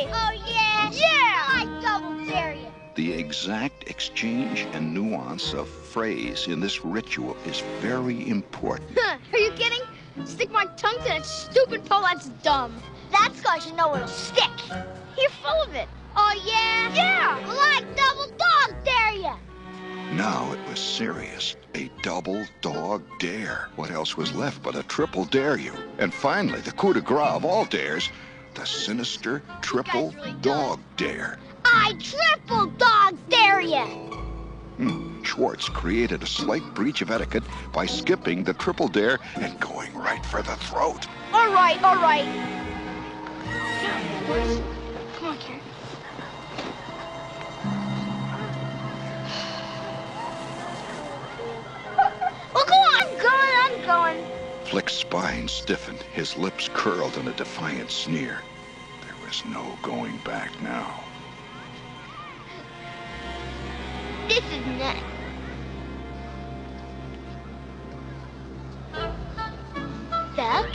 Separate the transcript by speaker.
Speaker 1: way!
Speaker 2: Oh, yeah?
Speaker 1: Yeah!
Speaker 2: I double dare you.
Speaker 3: The exact exchange and nuance of phrase in this ritual is very important.
Speaker 1: Are you kidding? Stick my tongue to that stupid pole, that's dumb.
Speaker 2: That's 'cause you know it'll stick.
Speaker 1: You're full of it.
Speaker 2: Oh, yeah?
Speaker 1: Yeah!
Speaker 2: Well, I double dog dare you.
Speaker 3: Now it was serious. A double dog dare. What else was left but a triple dare you? And finally, the coup de grace of all dares, the sinister triple
Speaker 1: really
Speaker 3: dog dare.
Speaker 2: I triple dog dare you.
Speaker 3: Schwartz created a slight breach of etiquette by skipping the triple dare and going right for the throat.
Speaker 1: All right, all right. Come on, Karen.
Speaker 2: Well, go on. I'm going.
Speaker 3: Flick's spine stiffened, his lips curled in a defiant sneer. There was no going back now.
Speaker 2: This is next. That?